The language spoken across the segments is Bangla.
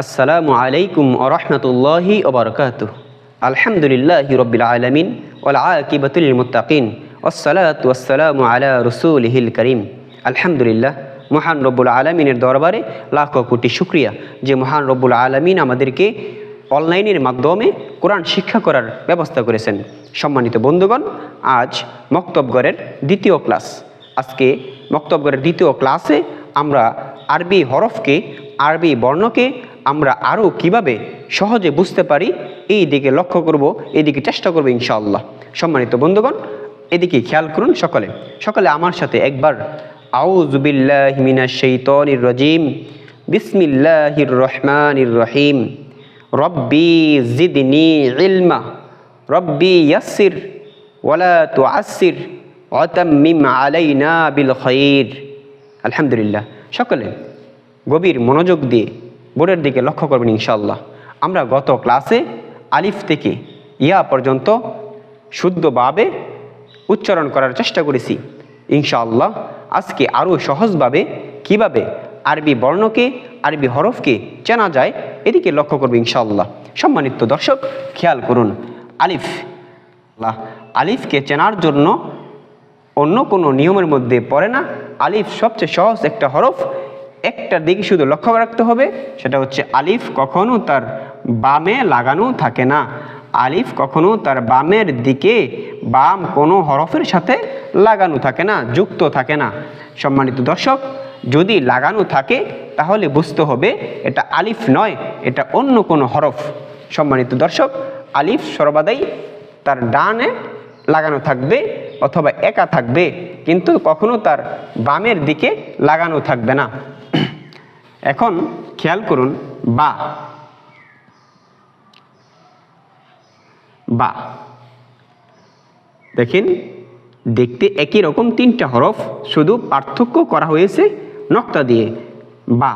আসসালামু আলাইকুম ওয়া রাহমাতুল্লাহি ওয়া বারাকাতুহু। আলহামদুলিল্লাহি রাব্বিল আলামিন ওয়াল আকিবাতু লিল মুত্তাকিন ওয়াসসালাতু ওয়াসসালামু আলা রাসূলিহিল কারীম। আলহামদুলিল্লাহ, মহান রব্বুল আলামিনের দরবারে লাখো কোটি শুকরিয়া যে মহান রব্বুল আলামিন আমাদেরকে অনলাইনের মাধ্যমে কোরআন শিক্ষা করার ব্যবস্থা করেছেন। সম্মানিত বন্ধুগণ, আজ মক্তবগড়ের দ্বিতীয় ক্লাস। আজকে মক্তবগড়ের দ্বিতীয় ক্লাসে আমরা আরবি হরফকে, আরবি বর্ণকে আমরা আরও কিভাবে সহজে বুঝতে পারি এই দিকে লক্ষ্য করব, এদিকে চেষ্টা করব ইনশাআল্লাহ। সম্মানিত বন্ধুগণ, এদিকে খেয়াল করুন সকলে আমার সাথে একবার আউযু বিল্লাহি মিনাশ শাইতানির রাজিম, বিসমিল্লাহির রহমানির রহিম, রব্বি জিদনি ইলমা, রব্বি ইয়াসসির ওয়ালা তুআসসির ওয়াতাম্মিম আলাইনা বিল খাইর। আলহামদুলিল্লাহ, সকলে গভীর মনোযোগ দিয়ে বোর্ডের দিকে লক্ষ্য করবেন ইনশাআল্লাহ। আমরা গত ক্লাসে আলিফ থেকে ইয়া পর্যন্ত শুদ্ধভাবে উচ্চারণ করার চেষ্টা করেছি। ইনশাআল্লাহ আজকে আরও সহজভাবে কিভাবে আরবি বর্ণকে, আরবি হরফকে চেনা যায় এদিকে লক্ষ্য করবে ইনশাআল্লাহ। সম্মানিত দর্শক, খেয়াল করুন, আলিফকে চেনার জন্য অন্য কোনো নিয়মের মধ্যে পড়ে না। আলিফ সবচেয়ে সহজ একটা হরফ। একটা দিকে শুধু লক্ষ্য রাখতে হবে, সেটা হচ্ছে আলিফ কখনো তার বামে লাগানো থাকে না। আলিফ কখনো তার বামের দিকে বাম কোনো হরফের সাথে লাগানো থাকে না, যুক্ত থাকে না। সম্মানিত দর্শক, যদি লাগানো থাকে তাহলে বুঝতে হবে এটা আলিফ নয়, এটা অন্য কোনো হরফ। সম্মানিত দর্শক, আলিফ সর্বদাই তার ডানে লাগানো থাকবে অথবা একা থাকবে, কিন্তু কখনো তার বামের দিকে লাগানো থাকবে না। এখন খেয়াল করুন, বা বা দেখেন, দেখতে একই রকম তিনটা হরফ, শুধু পার্থক্য করা হয়েছে নক্তা দিয়ে। বা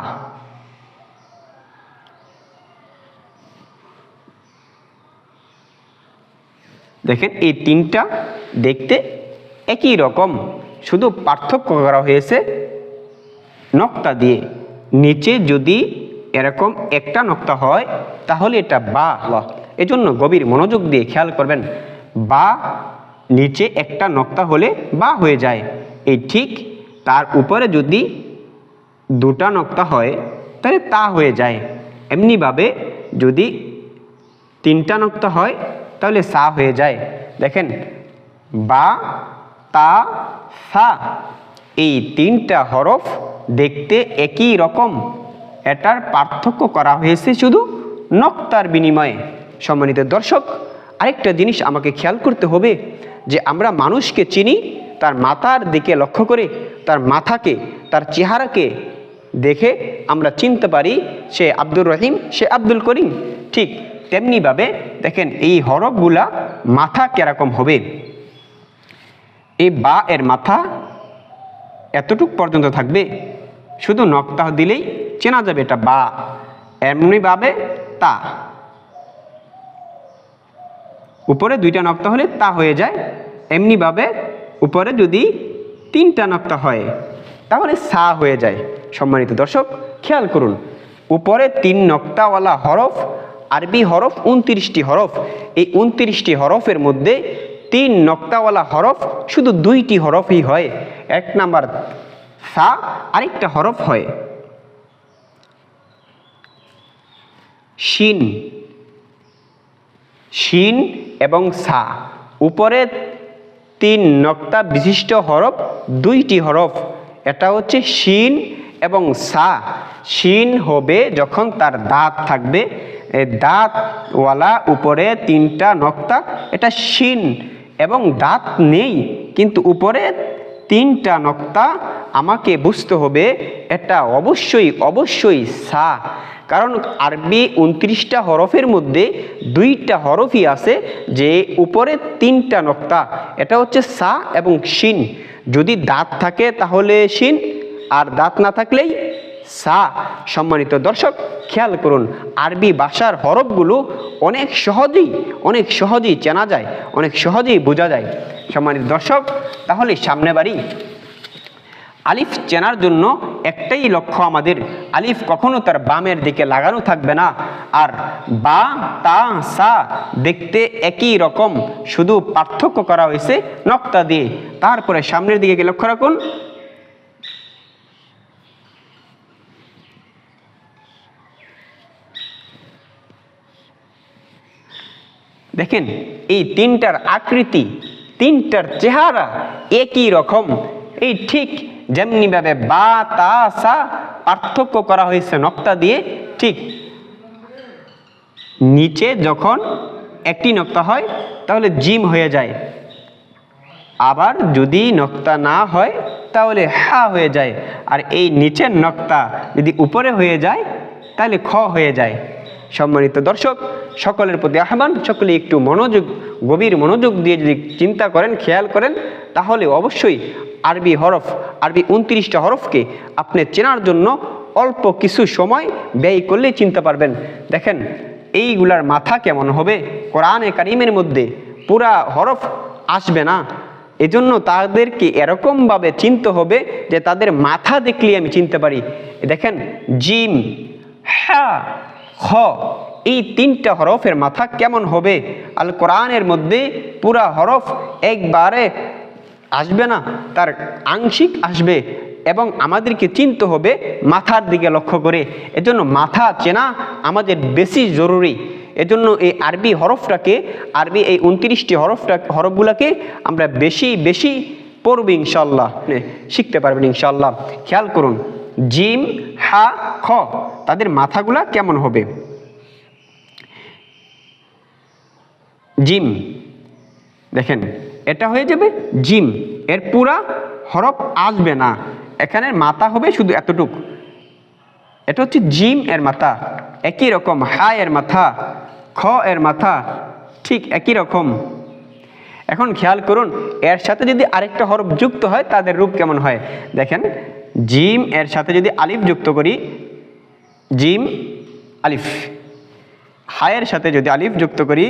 দেখেন, এই তিনটা দেখতে একই রকম, শুধু পার্থক্য করা হয়েছে নক্তা দিয়ে। নিচে যদি এরকম একটা নক্তা হয় তাহলে এটা বা। এজন্য গভীর মনোযোগ দিয়ে খেয়াল করবেন, বা নিচে একটা নক্তা হলে বা হয়ে যায়। এই ঠিক তার উপরে যদি দুটা নক্তা হয় তাহলে তা হয়ে যায়। এমনিভাবে যদি তিনটা নক্তা হয় তাহলে সা হয়ে যায়। দেখেন, বা, তা, সা, এই তিনটা হরফ দেখতে একই রকম, এটার পার্থক্য করা হয়েছে শুধু নক্তার বিনিময়ে। সম্মানিত দর্শক, আরেকটা জিনিস আমাকে খেয়াল করতে হবে যে আমরা মানুষকে চিনি তার মাথার দিকে লক্ষ্য করে, তার মাথাকে, তার চেহারাকে দেখে আমরা চিনতে পারি সে আব্দুর রহিম, সে আব্দুল করিম। ঠিক তেমনিভাবে দেখেন এই হরফগুলা মাথা কিরকম হবে। এই বা এর মাথা এতটুক পর্যন্ত থাকবে, শুধু নক্তা দিলেই চেনা যাবে এটা বা। এমনিভাবে তা, উপরে দুইটা নক্তা হলে তা হয়ে যায়। এমনিভাবে উপরে যদি তিনটা নক্তা হয় তাহলে সা হয়ে যায়। সম্মানিত দর্শক, খেয়াল করুন, উপরে তিন নক্তাওয়ালা হরফ, আরবি হরফ 29টি হরফ। এই 29টি হরফের মধ্যে তিন নক্তাওয়ালা হরফ শুধু দুইটি হরফই হয়। এক নাম্বার সা, আরেকটা হরফ হয় শিন। শিন এবং সা, উপরে তিন নক্তা বিশিষ্ট হরফ দুইটি হরফ, এটা হচ্ছে শিন এবং সা। শিন হবে যখন তার দাঁত থাকবে, এই দাঁতওয়ালা উপরে তিনটা নক্তা, এটা শিন। এবং দাঁত নেই কিন্তু উপরে তিনটা নক্তা, আমাকে বুঝতে হবে এটা অবশ্যই সা। কারণ আরবি 29টা হরফের মধ্যে দুইটা হরফই আছে যে উপরে তিনটা নক্তা, এটা হচ্ছে সা এবং শিন। যদি দাঁত থাকে তাহলে শিন, আর দাঁত না থাকলেই সা। সম্মানিত দর্শক, খেয়াল করুন, আরবি ভাষার হরফগুলো অনেক সহজেই চেনা যায়, অনেক সহজেই বোঝা যায়। সম্মানিত দর্শক, তাহলে সামনে বাড়ি আলিফ চেনার জন্য একটাই লক্ষ্য আমাদের, আলিফ কখনো তার বামের দিকে লাগানো থাকবে না। আর বা, তা, সা দেখতে একই রকম, শুধু পার্থক্য করা হয়েছে নক্তা দিয়ে। তারপরে সামনের দিকে লক্ষ্য রাখুন, দেখেন এই তিনটার আকৃতি, তিনটার চেহারা একই রকম। এই ঠিক যেমনিভাবে বা, তা, সা পার্থক্য করা হয়েছে নক্তা দিয়ে, ঠিক নিচে যখন একটি নক্তা হয় তাহলে জিম হয়ে যায়, আবার যদি নক্তা না হয় তাহলে হা হয়ে যায়। আর এই নিচের নক্তা যদি উপরে হয়ে যায় তাহলে খ হয়ে যায়। সম্মানিত দর্শক, সকলের প্রতি আহ্বান, সকলে একটু মনোযোগ, গভীর মনোযোগ দিয়ে যদি চিন্তা করেন, খেয়াল করেন, তাহলে অবশ্যই আরবি হরফ, আরবি 29টা হরফকে আপনি চেনার জন্য অল্প কিছু সময় ব্যয় করলেই চিনতে পারবেন। দেখেন এইগুলার মাথা কেমন হবে, কোরআনে কারিমের মধ্যে পুরা হরফ আসবে না, এজন্য তাদেরকে এরকমভাবে চিনতে হবে যে তাদের মাথা দেখলেই আমি চিনতে পারি। দেখেন জিম, হা, খ, এই তিনটা হরফের মাথা কেমন হবে। আল কোরআনের মধ্যে পুরা হরফ একবারে আসবে না, তার আংশিক আসবে, এবং আমাদেরকে চিনতে হবে মাথার দিকে লক্ষ্য করে। এজন্য মাথা চেনা আমাদের বেশি জরুরি। এজন্য এই আরবি হরফটাকে, আরবি এই 29টি হরফগুলোকে আমরা বেশি বেশি পড়ব ইনশাল্লাহ, শিখতে পারবেন ইনশাল্লাহ। খেয়াল করুন, জিম, হা, খ তাদের মাথাগুলা কেমন হবে। জিম, দেখেন এটা হয়ে যাবে জিম, এর পুরা হরফ আসবে না, এখানের মাথা হবে শুধু এতটুক, এটা হচ্ছে জিম এর মাথা। একই রকম হা এর মাথা, খ এর মাথা ঠিক একই রকম। এখন খেয়াল করুন, এর সাথে যদি আরেকটা হরফ যুক্ত হয় তাদের রূপ কেমন হয়। দেখেন জিম এর সাথে যদি আলিফ যুক্ত করি, জিম আলিফ, হা এর সাথে যদি আলিফ যুক্ত করি,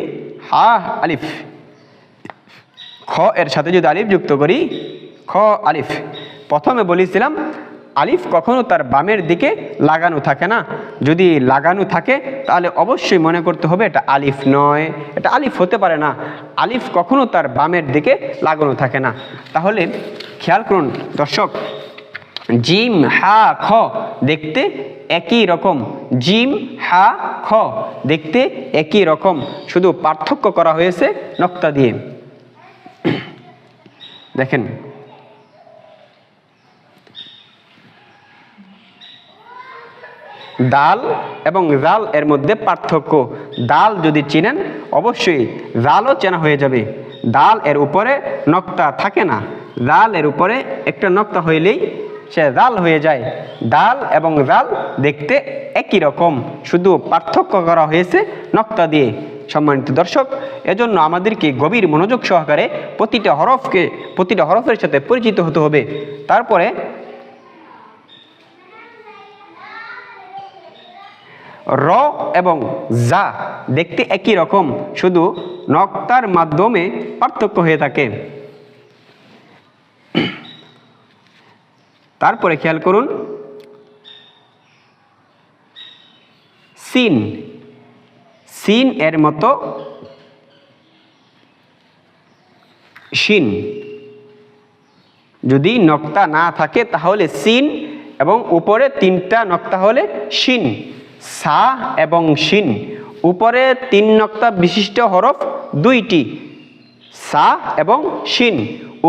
হা আলিফ, খ এর সাথে যদি আলিফ যুক্ত করি, খ আলিফ। প্রথমে বলেছিলাম আলিফ কখনো তার বামের দিকে লাগানো থাকে না, যদি লাগানো থাকে তাহলে অবশ্যই মনে করতে হবে এটা আলিফ নয়, এটা আলিফ হতে পারে না। আলিফ কখনো তার বামের দিকে লাগানো থাকে না। তাহলে খেয়াল করুন দর্শক, জিম, হা, খ দেখতে একই রকম, জিম, হা, খ দেখতে একই রকম, শুধু পার্থক্য করা হয়েছে নক্তা দিয়ে। দেখেন দাল এবং জাল এর মধ্যে পার্থক্য। দাল যদি চিনেন অবশ্যই জালও চেনা হয়ে যাবে। দাল এর উপরে নক্তা থাকে না, জাল এর উপরে একটা নক্তা হইলেই সে জাল হয়ে যায়। দাল এবং জাল দেখতে একই রকম, শুধু পার্থক্য করা হয়েছে নক্তা দিয়ে। সম্মানিত দর্শক, এজন্য আমাদেরকে গভীর মনোযোগ সহকারে প্রতিটা হরফের সাথে পরিচিত হতে হবে। তারপরে র এবং জা দেখতে একই রকম, শুধু নক্তার মাধ্যমে পার্থক্য হয়ে থাকে। তারপরে খেয়াল করুন সিন, সিন এর মতো শিন, যদি নক্তা না থাকে তাহলে সিন, এবং উপরে তিনটা নক্তা হলে শিন। সা এবং শিন, উপরে 3 নক্তা বিশিষ্ট হরফ দুইটি, সা এবং শিন।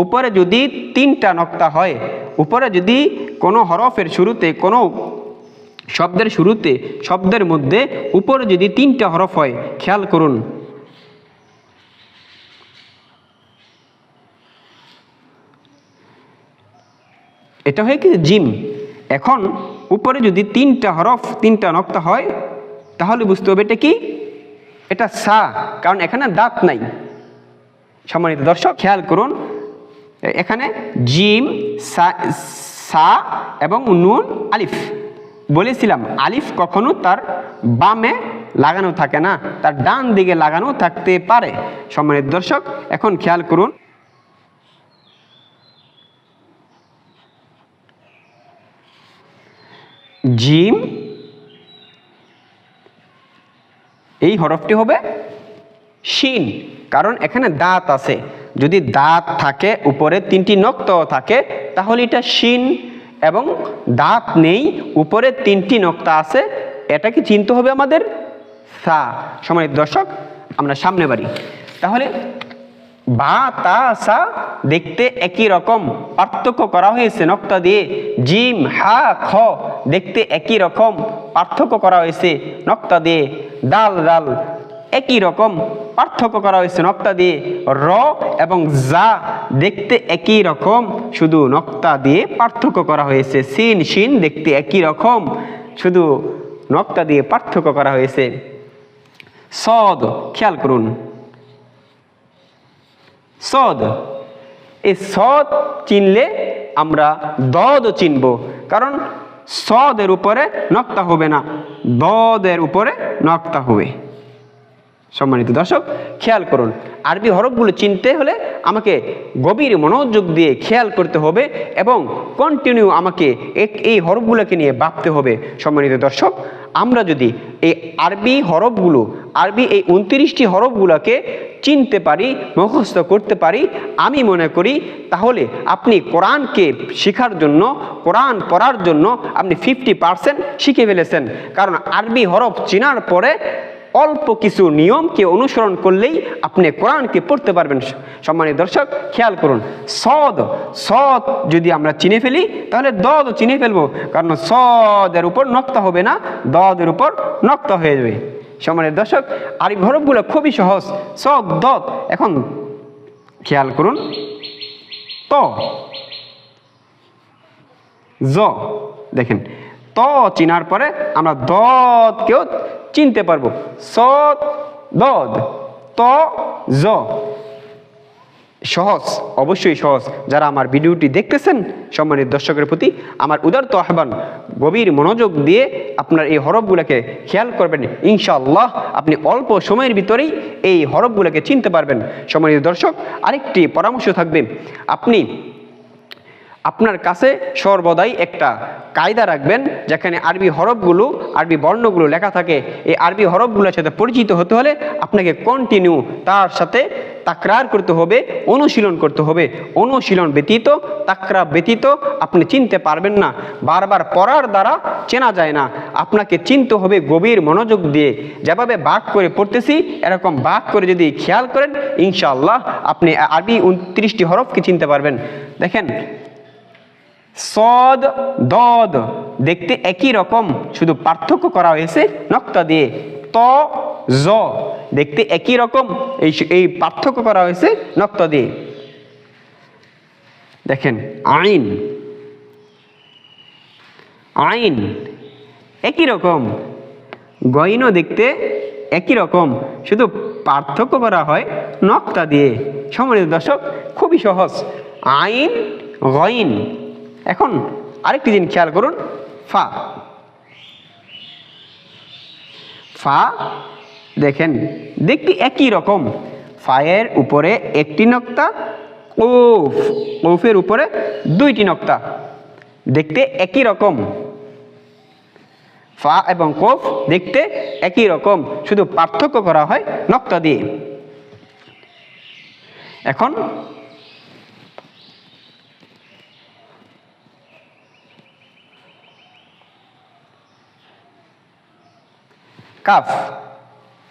উপরে যদি 3টা নক্তা হয়, উপরে যদি কোনো হরফের শুরুতে, কোনো শব্দের শুরুতে, শব্দের মধ্যে উপরে যদি 3টা হরফ হয়, খেয়াল করুন এটা হয়ে কি জিম। এখন উপরে যদি 3টা হরফ, 3টা নক্তা হয়, তাহলে বুঝতে হবে এটা কি, এটা সা, কারণ এখানে দাঁত নাই। সম্মানিত দর্শক খেয়াল করুন, এখানে জিম, সা এবং নুন আলিফ। বলেছিলাম আলিফ কখনো তার বামে লাগানো থাকে না, তার ডান দিকে লাগানো থাকতে পারে। সম্মানিত দর্শক এখন খেয়াল করুন জিম, এই হরফটি হবে শিন, কারণ এখানে দাঁত আছে। যদি দাঁত থাকে, উপরে 3টি নক্তাও থাকে, তাহলে এটা শিন। এবং দাঁত নেই, উপরে 3টি নক্তা আছে, এটাকে চিনতে হবে আমাদের সা। সম্মানিত দর্শক, আমরা সামনে বাড়ি। তাহলে বা তা সা দেখতে একই রকম, পার্থক্য করা হয়েছে নক্তা দিয়ে। জিম হা খ দেখতে একই রকম, পার্থক্য করা হয়েছে নক্তা দিয়ে। দাল দাল একই রকম, পার্থক্য করা হয়েছে নক্তা দিয়ে। র এবং জা দেখতে একই রকম, শুধু নক্তা দিয়ে পার্থক্য করা হয়েছে। সিন শিন দেখতে একই রকম, শুধু নক্তা দিয়ে পার্থক্য করা হয়েছে। সদ, খেয়াল করুন, সদ, এই সদ চিনলে আমরা দদ চিনব, কারণ সদের উপরে নক্তা হবে না, দদের উপরে নক্তা হবে। সম্মানিত দর্শক, খেয়াল করুন, আরবি হরফগুলো চিনতে হলে আমাকে গভীর মনোযোগ দিয়ে খেয়াল করতে হবে এবং কন্টিনিউ আমাকে এই হরফগুলোকে নিয়ে ভাবতে হবে। সম্মানিত দর্শক, আমরা যদি এই আরবি হরফগুলো, আরবি এই 29টি হরফগুলোকে চিনতে পারি, মুখস্থ করতে পারি, আমি মনে করি তাহলে আপনি কোরআনকে শেখার জন্য, কোরআন পড়ার জন্য আপনি 50% শিখে ফেলেছেন। কারণ আরবি হরফ চেনার পরে অল্প কিছু নিয়মকে অনুসরণ করলেই আপনি কোরআনকে পড়তে পারবেন। সম্মানিত দর্শক, খেয়াল করুন, সদ, সদ যদি আমরা চিনে ফেলি তাহলে দদ চিনে ফেলবো, কারণ সদের উপর নক্তা হবে না, দদের উপর নক্তা হয়ে যাবে। সম্মানিত দর্শক, আরবি হরফগুলো খুবই সহজ, সদ দদ। এখন খেয়াল করুন, ত, জ, দেখেন ত চিনার পরে আমরা দদকেও চিনতে পারবো। সদ দদ, ত জ। সহজ, অবশ্যই সহজ। যারা আমার ভিডিওটি দেখতেছেন, সম্মানিত দর্শকের প্রতি আমার উদারত আহ্বান, গভীর মনোযোগ দিয়ে আপনার এই হরফগুলোকে খেয়াল করবেন। ইনশাআল্লাহ আপনি অল্প সময়ের ভিতরেই এই হরফগুলোকে চিনতে পারবেন। সম্মানিত দর্শক, আরেকটি পরামর্শ থাকবে, আপনি আপনার কাছে সর্বদাই একটা কায়দা রাখবেন, যেখানে আরবি হরফগুলো, আরবি বর্ণগুলো লেখা থাকে। এই আরবি হরফগুলোর সাথে পরিচিত হতে হলে আপনাকে কন্টিনিউ তার সাথে তাকরার করতে হবে, অনুশীলন করতে হবে। অনুশীলন ব্যতীত, তাকরার ব্যতীত আপনি চিনতে পারবেন না। বারবার পড়ার দ্বারা চেনা যায় না, আপনাকে চিনতে হবে গভীর মনোযোগ দিয়ে। যেভাবে বাক করে পড়তেছি, এরকম বাক করে যদি খেয়াল করেন, ইনশাআল্লাহ আপনি আরবি 29টি হরফকে চিনতে পারবেন। দেখেন, সদ দদ দেখতে একই রকম, শুধু পার্থক্য করা হয়েছে নক্তা দিয়ে। ত জ দেখতে একই রকম, এই পার্থক্য করা হয়েছে নক্তা দিয়ে। দেখেন, আইন, আইন একই রকম, গইন দেখতে একই রকম, শুধু পার্থক্য করা হয় নক্তা দিয়ে। সম্মানিত দর্শক, খুবই সহজ, আইন গইন। এখন আরেকটি জিনিস খেয়াল করুন, ফা, ফা দেখেন দেখতে একই রকম, ফায়ের উপরে একটি নক্তা, কফ, কফের উপরে 2টি নক্তা, দেখতে একই রকম। ফা এবং কফ দেখতে একই রকম, শুধু পার্থক্য করা হয় নক্তা দিয়ে। এখন কাফ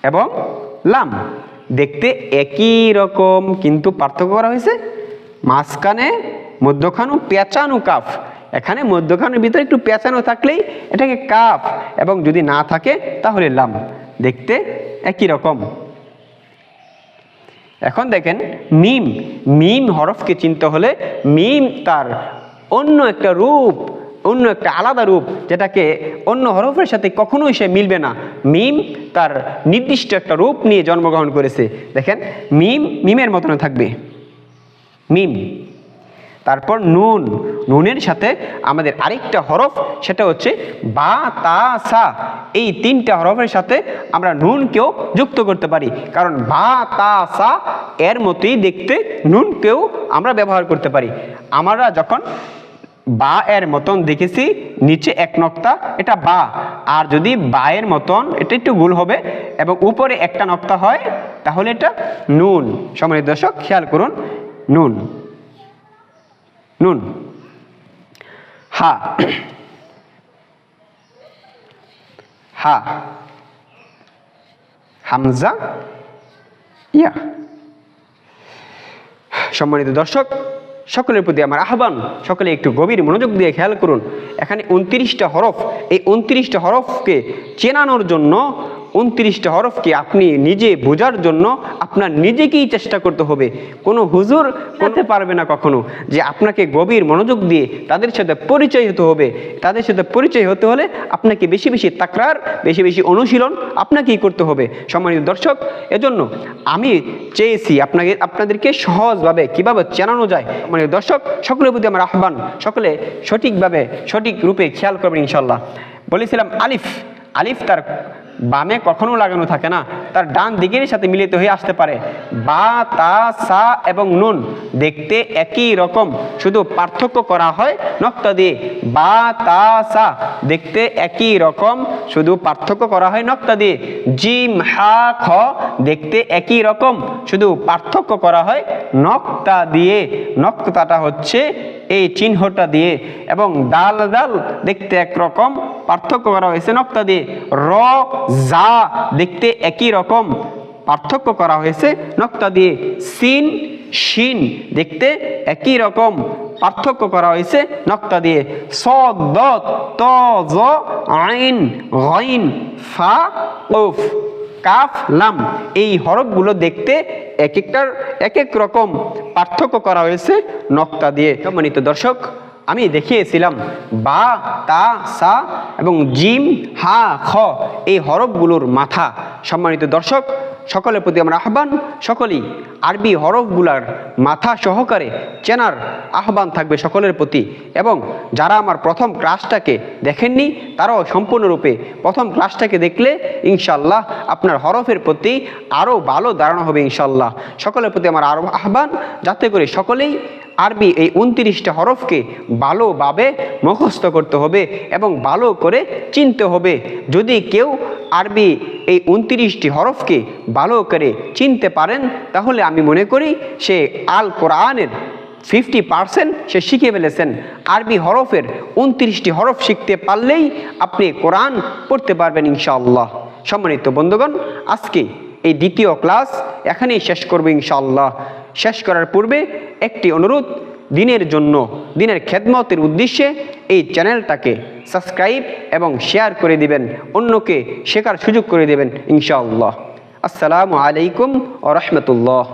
এবং লাম দেখতে একই রকম, কিন্তু পার্থক্য করা হয়েছে মাঝখানে মধ্যখানু পেঁচানো কাফ। এখানে মধ্যখানের ভিতরে একটু পেঁচানো থাকলেই এটাকে কাফ, এবং যদি না থাকে তাহলে লাম, দেখতে একই রকম। এখন দেখেন, মিম, মিম হরফকে চিনতে হলে মিম তার অন্য একটা রূপ, অন্য একটা আলাদা রূপ, যেটাকে অন্য হরফের সাথে কখনোই সে মিলবে না। মিম তার নির্দিষ্ট একটা রূপ নিয়ে জন্মগ্রহণ করেছে। দেখেন, মিম মিমের মতন থাকবে, মিম। তারপর নুন, নুনের সাথে আমাদের আরেকটা হরফ, সেটা হচ্ছে বা তা সা। এই 3টা হরফের সাথে আমরা নুনকেও যুক্ত করতে পারি, কারণ বা তা সা এর মতোই দেখতে নুনকেও আমরা ব্যবহার করতে পারি। আমরা যখন বা এর মতন দেখেছি, নিচে এক নক্তা, এটা বা। আর যদি বা এর মতন, এটা একটু গোল হবে এবং উপরে একটা নক্তা হয়, তাহলে এটা নুন। সম্মানিত দর্শক খেয়াল করুন, নুন, নুন। হা, হা, হামজা, ইয়া। সম্মানিত দর্শক, সকলের প্রতি আমার আহ্বান, সকলে একটু গভীর মনোযোগ দিয়ে খেয়াল করুন। এখানে 29টা হরফ, এই 29টা হরফকে চেনানোর জন্য, 29টা হরফকে আপনি নিজে বোঝার জন্য আপনার নিজেকেই চেষ্টা করতে হবে। কোনো হুজুর করতে পারবে না কখনো, যে আপনাকে গভীর মনোযোগ দিয়ে তাদের সাথে পরিচয় হতে হবে। তাদের সাথে পরিচয় হতে হলে আপনাকে বেশি বেশি তাকরার, বেশি বেশি অনুশীলন আপনাকেই করতে হবে। সম্মানিত দর্শক, এজন্য আমি চেয়েছি আপনাদেরকে সহজভাবে কিভাবে চেনানো যায়। মানে দর্শক, সকলের প্রতি আমার আহ্বান, সকলে সঠিকভাবে সঠিক রূপে খেয়াল করবেন ইনশাল্লাহ। বলেছিলাম আলিফ, আলিফ তার বামে কখনো লাগানো থাকে না, তার ডান দিকের সাথে মিলিত হয়ে আসতে পারে। বা, তা, সা এবং নুন দেখতে একই রকম, শুধু পার্থক্য করা হয় নক্তা দিয়ে। বা, তা, সা দেখতে একই রকম, শুধু পার্থক্য করা হয় নক্তা দিয়ে। জিম, হা, খ দেখতে একই রকম, শুধু পার্থক্য করা হয় নক্তা দিয়ে। নক্তাটা হচ্ছে এই চিহ্নটা দিয়ে। এবং দাল, দাল দেখতে একরকম, পার্থক্য করা হয়েছে নক্তা দিয়ে। র, জা দেখতে একই রকম, পার্থক্য করা হয়েছে নক্তা দিয়ে। সিন, শিন দেখতে একই রকম, পার্থক্য করা হয়েছে নক্তা দিয়ে। সদ, দত, ত, জ, আইন, গাইন, ফা, কফ, কাফ, লাম এই হরফগুলো দেখতে এক একটার এক এক রকম, পার্থক্য করা হয়েছে নক্তা দিয়ে। সম্মানিত দর্শক, আমি দেখিয়েছিলাম বা, তা, সা এবং জিম, হা, খ এই হরফগুলোর মাথা। সম্মানিত দর্শক, সকলের প্রতি আমার আহ্বান, সকলেই আরবি হরফগুলার মাথা সহকারে চেনার আহ্বান থাকবে সকলের প্রতি। এবং যারা আমার প্রথম ক্লাসটাকে দেখেননি, তারাও সম্পূর্ণরূপে প্রথম ক্লাসটাকে দেখলে ইনশাল্লাহ আপনার হরফের প্রতি আরও ভালো ধারণা হবে ইনশাল্লাহ। সকলের প্রতি আমার আরও আহ্বান, যাতে করে সকলেই আরবি এই 29টা হরফকে ভালোভাবে মুখস্থ করতে হবে এবং ভালো করে চিনতে হবে। যদি কেউ আরবি এই 29টি হরফকে ভালো করে চিনতে পারেন, তাহলে আমি মনে করি সে আল কোরআনের 50% সে শিখে ফেলেছেন। আরবি হরফের 29টি হরফ শিখতে পারলেই আপনি কোরআন পড়তে পারবেন ইনশাআল্লাহ। সম্মানিত বন্ধুগণ, আজকে এই দ্বিতীয় ক্লাস এখানেই শেষ করব ইনশাআল্লাহ। শেষ করার পূর্বে একটি অনুরোধ, দিনের জন্য, দিনের খেদমতের উদ্দেশ্যে এই চ্যানেলটাকে সাবস্ক্রাইব এবং শেয়ার করে দিবেন, অন্যকে শেখার সুযোগ করে দেবেন ইনশাআল্লাহ। আসসালামু আলাইকুম ওয়া রাহমাতুল্লাহ।